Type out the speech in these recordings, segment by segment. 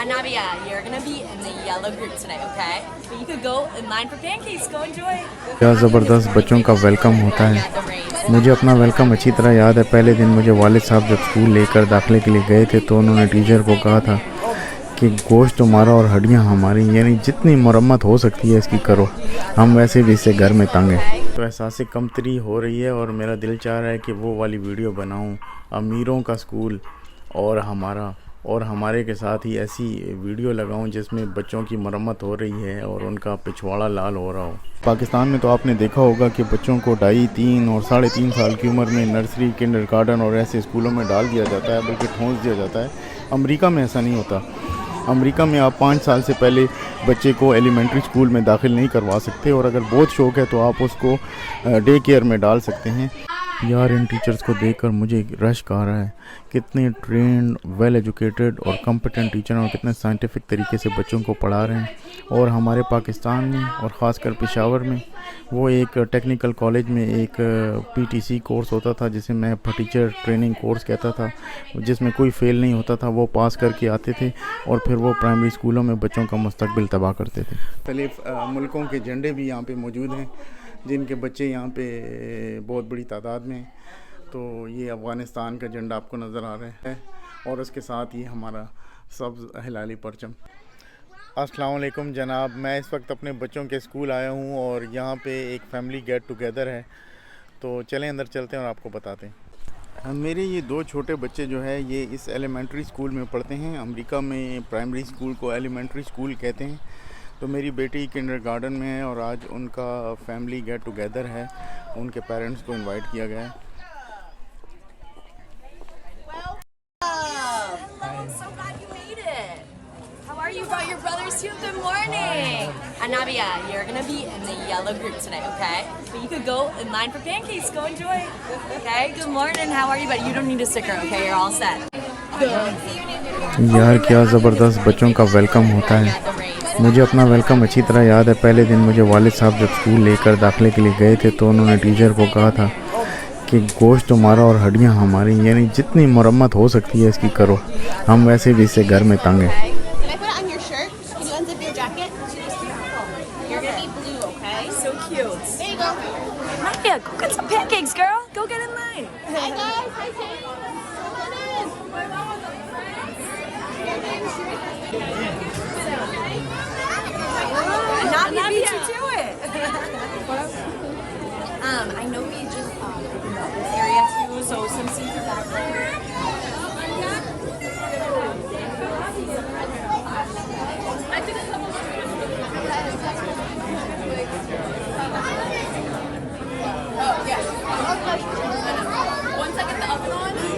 Navia, you're gonna be in the yellow group today, okay? But you could go in line for pancakes. Go enjoy. क्या ज़बरदस्त बच्चों का welcome होता है। मुझे अपना वेलकम अच्छी तरह याद है। पहले दिन मुझे वालिद साहब जब स्कूल लेकर दाखिले के लिए गए थे तो उन्होंने टीचर को कहा था कि गोश्त तुम्हारा और हड्डियाँ हमारी, यानी जितनी मरम्मत हो सकती है इसकी करो, हम वैसे भी इससे घर में तंग हैं। तो एहसास कमतरी हो रही है और मेरा दिल चाह रहा है कि वो वाली वीडियो बनाऊँ, अमीरों का स्कूल और हमारे के साथ ही ऐसी वीडियो लगाऊं जिसमें बच्चों की मरम्मत हो रही है और उनका पिछवाड़ा लाल हो रहा हो। पाकिस्तान में तो आपने देखा होगा कि बच्चों को 2.5, 3 और 3.5 साल की उम्र में नर्सरी, किंडरगार्टन और ऐसे स्कूलों में डाल दिया जाता है, बल्कि ठूंस दिया जाता है। अमेरिका में ऐसा नहीं होता। अमेरिका में आप 5 साल से पहले बच्चे को एलिमेंट्री स्कूल में दाखिल नहीं करवा सकते, और अगर बहुत शौक़ है तो आप उसको डे केयर में डाल सकते हैं। यार, इन टीचर्स को देखकर मुझे रश्क आ रहा है। कितने ट्रेंड, वेल एजुकेटेड और कॉम्पिटेंट टीचर हैं और कितने साइंटिफिक तरीके से बच्चों को पढ़ा रहे हैं। और हमारे पाकिस्तान में और ख़ासकर पेशावर में वो एक टेक्निकल कॉलेज में एक पीटीसी कोर्स होता था जिसे मैं टीचर ट्रेनिंग कोर्स कहता था, जिसमें कोई फ़ेल नहीं होता था। वो पास करके आते थे और फिर वो प्राइमरी स्कूलों में बच्चों का मुस्तकबिल तबाह करते थे। मुख्तलिफ़ मुल्कों के झंडे भी यहाँ पे मौजूद हैं जिनके बच्चे यहाँ पे बहुत बड़ी तादाद में। तो ये अफ़गानिस्तान का झंडा आपको नज़र आ रहा है और उसके साथ ही हमारा सब्ज़ हिलाली परचम। अस्सलाम वालेकुम जनाब, मैं इस वक्त अपने बच्चों के स्कूल आया हूँ और यहाँ पे एक फैमिली गेट टुगेदर है। तो चलें अंदर चलते हैं और आपको बताते हैं। मेरे ये 2 छोटे बच्चे जो है ये इस एलिमेंट्री स्कूल में पढ़ते हैं। अमेरिका में प्राइमरी स्कूल को एलिमेंट्री स्कूल कहते हैं। तो मेरी बेटी किंडरगार्टन में है और आज उनका फैमिली गेट टुगेदर है। उनके पेरेंट्स को इनवाइट किया गया है। So glad you made it. How are you? Brought your brothers too? Good morning. Navia, you're gonna be in the yellow group today, okay? But you could go in line for pancakes. Go enjoy. Okay. Good morning. How are you? But you don't need a sticker. Okay, you're all set. यार, क्या ज़बरदस्त बच्चों का welcome होता है। मुझे अपना welcome अच्छी तरह याद है। पहले दिन मुझे वालिद साहब जब स्कूल लेकर दाखिले के लिए गए थे तो उन्होंने टीचर को कहा था कि गोश्त तुम्हारा और हड्डियाँ हमारी, यानी जितनी मरम्मत हो सकती है इसकी करो, हम वैसे भी इससे घर में तंग हैं। Navia, go get some pancakes, girl. Go get in line. Hi guys. Hi Sam. Navia beat you to it. I know we just opened up this area too, so some seats are back there. Oh yeah. Once I get the oven on, good.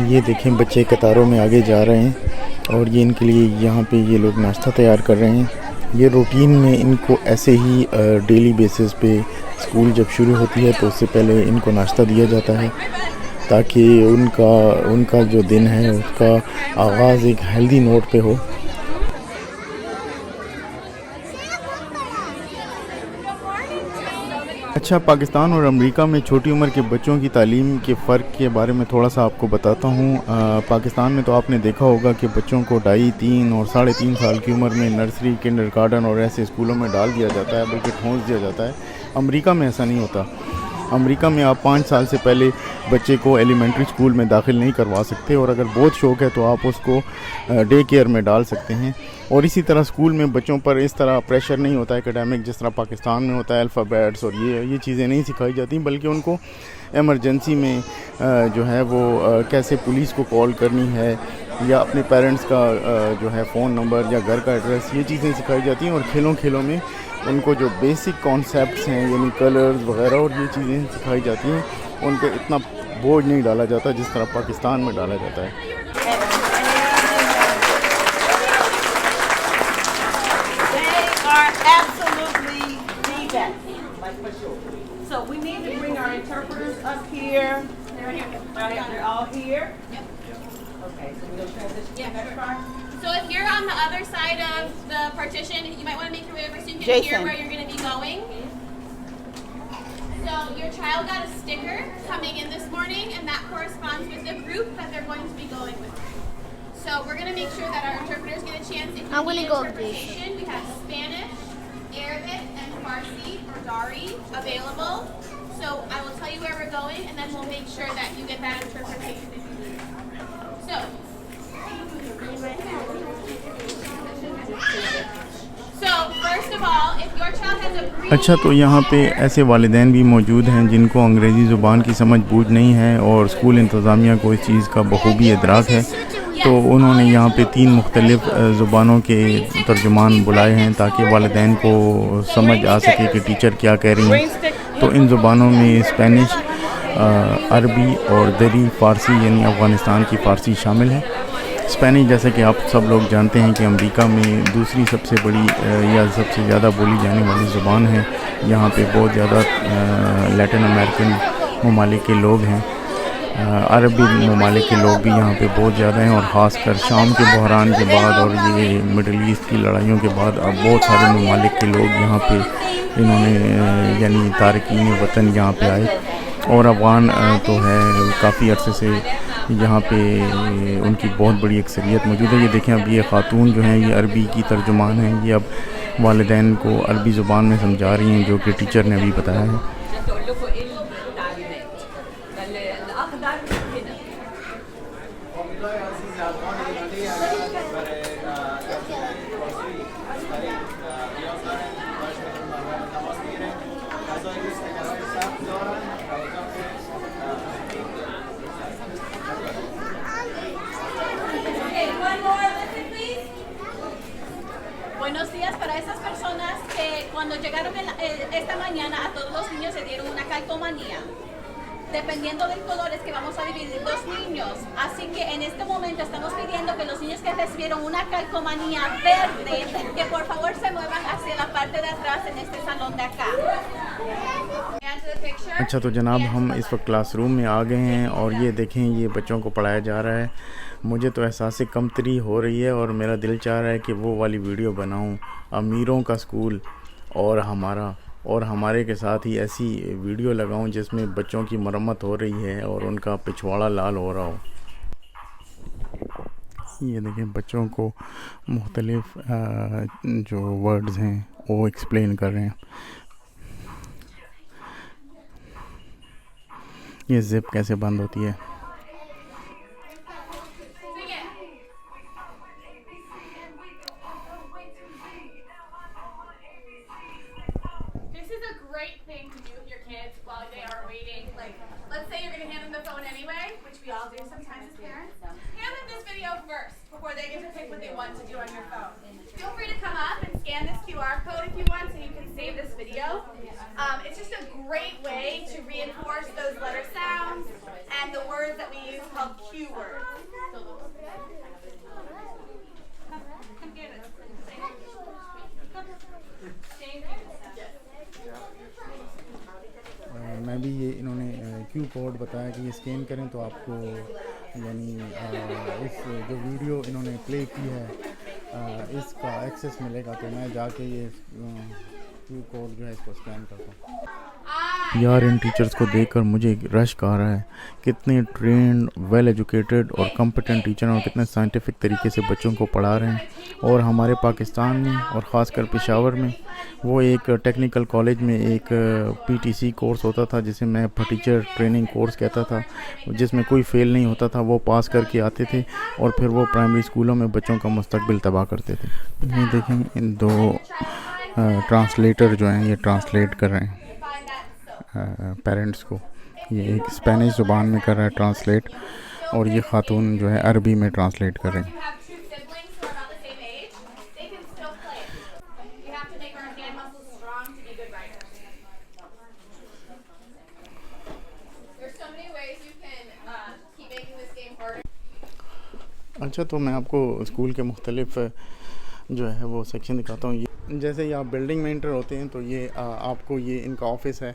ये देखें, बच्चे कतारों में आगे जा रहे हैं और ये इनके लिए यहाँ पे ये लोग नाश्ता तैयार कर रहे हैं। ये रूटीन में इनको ऐसे ही डेली बेसिस पे स्कूल जब शुरू होती है तो उससे पहले इनको नाश्ता दिया जाता है ताकि उनका जो दिन है उसका आगाज़ एक हेल्दी नोट पे हो। अच्छा, पाकिस्तान और अमेरिका में छोटी उम्र के बच्चों की तालीम के फ़र्क के बारे में थोड़ा सा आपको बताता हूँ। पाकिस्तान में तो आपने देखा होगा कि बच्चों को 2.5, 3 और 3.5 साल की उम्र में नर्सरी, किंडरगार्टन और ऐसे स्कूलों में डाल दिया जाता है, बल्कि ठूंस दिया जाता है। अमेरिका में ऐसा नहीं होता। अमेरिका में आप 5 साल से पहले बच्चे को एलिमेंट्री स्कूल में दाखिल नहीं करवा सकते, और अगर बहुत शौक़ है तो आप उसको डे केयर में डाल सकते हैं। और इसी तरह स्कूल में बच्चों पर इस तरह प्रेशर नहीं होता एकेडमिक जिस तरह पाकिस्तान में होता है। अल्फ़ाबेट्स और ये चीज़ें नहीं सिखाई जाती, बल्कि उनको एमरजेंसी में जो है वो कैसे पुलिस को कॉल करनी है या अपने पेरेंट्स का जो है फ़ोन नंबर या घर का एड्रेस, ये चीज़ें सिखाई जाती हैं। और खेलों में उनको जो बेसिक कॉन्सेप्ट्स हैं यानी कलर्स वगैरह और ये चीज़ें सिखाई जाती हैं। उन पर इतना बोझ नहीं डाला जाता जिस तरह पाकिस्तान में डाला जाता है। Absolutely the best, like for sure. So we need to bring our interpreters up here. They're here. They're all here? Yep. Okay, so we'll transition to the next part. So if you're on the other side of the partition, you might want to make your way over so you can hear where you're going to be going. So your child got a sticker coming in this morning, and that corresponds with the group that they're going to be going with. So we're going to make sure that our interpreters get a chance. If you need interpretation, we have Spanish, Arabic, and Farsi or Dari available. So I will tell you where we're going, and then we'll make sure that you get that interpretation if you need it. So first of all, if your child has a अच्छा, तो यहाँ पे ऐसे वालिदैन भी मौजूद हैं जिनको अंग्रेज़ी ज़ुबान की समझ बूझ नहीं है और स्कूल इंतज़ामिया को इस चीज़ का बखूबी इदराक है, तो उन्होंने यहाँ पे 3 मुख्तलिफ़ ज़ुबानों के तर्जुमान बुलाए हैं ताकि वालिदैन को समझ आ सके कि टीचर क्या कह रही हैं। तो इन ज़ुबानों में स्पेनिश, अरबी और दरी फ़ारसी यानी अफ़गानिस्तान की फ़ारसी शामिल है। स्पेनिश जैसे कि आप सब लोग जानते हैं कि अमेरिका में दूसरी सबसे बड़ी या सबसे ज़्यादा बोली जाने वाली ज़ुबान है। यहाँ पे बहुत ज़्यादा लैटिन अमेरिकन ममालिक के लोग हैं, अरबी ममालिक के लोग भी यहाँ पे बहुत ज़्यादा हैं और ख़ासकर शाम के बहरान के बाद और ये मिडल ईस्ट की लड़ाइयों के बाद अब बहुत सारे ममालिक के लोग यहाँ पे इन्होंने यानी तारकीन वतन यहाँ पे आए और अफ़गान तो है काफ़ी अरसे से यहाँ पे उनकी बहुत बड़ी अक्सरियत मौजूद है। ये देखें, अब ये ख़ातून जो हैं ये अरबी की तर्जुमान हैं, ये अब वालिदैन को अरबी ज़ुबान में समझा रही हैं जो कि टीचर ने अभी बताया है। Buenos días para esas personas que cuando llegaron esta mañana a todos los niños se dieron una calcomanía. Dependiendo del color es que vamos a dividir los niños. Así que en este momento estamos pidiendo que los niños que recibieron una calcomanía verde, que por favor se muevan hacia la parte de atrás en este salón de acá. अच्छा, तो जनाब हम इस वक्त classroom में आ गए हैं और ये देखें, ये बच्चों को पढ़ाया जा रहा है। मुझे तो एहसास कमतरी हो रही है और मेरा दिल चाह रहा है कि वो वाली वीडियो बनाऊं, अमीरों का स्कूल और हमारे के साथ ही ऐसी वीडियो लगाऊं जिसमें बच्चों की मरम्मत हो रही है और उनका पिछवाड़ा लाल हो रहा हो। ये देखें, बच्चों को मुख्तलिफ़ जो वर्ड्स हैं वो एक्सप्लेन कर रहे हैं। ये ज़िप कैसे बंद होती है। This is a great thing to do with your kids while they are waiting. Like, let's say you're going to hand them the phone anyway, which we all do sometimes as parents. Hand them this video first before they get to pick what they want to do on your phone. Feel free to come up and scan this QR code if you want so you can save this video. It's just a great way to reinforce those letter sounds and the words that we use called cue words. Come get it. Thank you. मैं भी ये इन्होंने Q code बताया कि ये scan करें तो आपको यानी इस जो वीडियो इन्होंने प्ले की है इसका एक्सेस मिलेगा। तो मैं जाके ये क्यू कोड जो है इसको स्कैन करता हूँ। यार, इन टीचर्स को देखकर मुझे एक रश्क आ रहा है। कितने ट्रेंड, वेल एजुकेटेड और कॉम्पिटेंट टीचर हैं और कितने साइंटिफिक तरीके से बच्चों को पढ़ा रहे हैं। और हमारे पाकिस्तान में और ख़ासकर पेशावर में वो एक टेक्निकल कॉलेज में एक पीटीसी कोर्स होता था जिसे मैं टीचर ट्रेनिंग कोर्स कहता था, जिसमें कोई फेल नहीं होता था, वो पास करके आते थे और फिर वो प्राइमरी स्कूलों में बच्चों का मुस्तकबिल तबाह करते थे। ये देखें, इन दो ट्रांसलेटर जो हैं ये ट्रांसलेट कर रहे हैं पेरेंट्स को। ये एक स्पेनिश ज़ुबान में कर रहा है ट्रांसलेट और ये ख़ातून जो है अरबी में ट्रांसलेट कर रहे हैं। अच्छा, तो मैं आपको स्कूल के मुख्तलिफ़ जो है वो सेक्शन दिखाता हूँ। ये जैसे ही आप बिल्डिंग में इंटर होते हैं तो ये आपको ये इनका ऑफिस है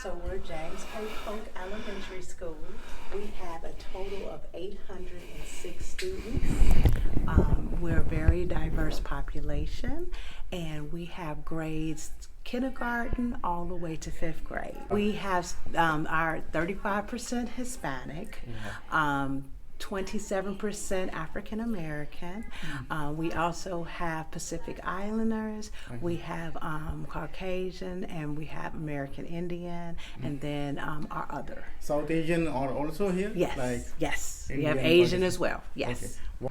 So we're James K. Polk Elementary School. We have a total of 806 students. We're a very diverse population, and we have grades kindergarten all the way to 5th grade. We have our 35% Hispanic, 27% African American. We also have Pacific Islanders. We have Caucasian, and we have American Indian, and then our other. South Asian are also here? Yes, yes. We Indian, have Asian Pakistan. as well. Yes. Okay.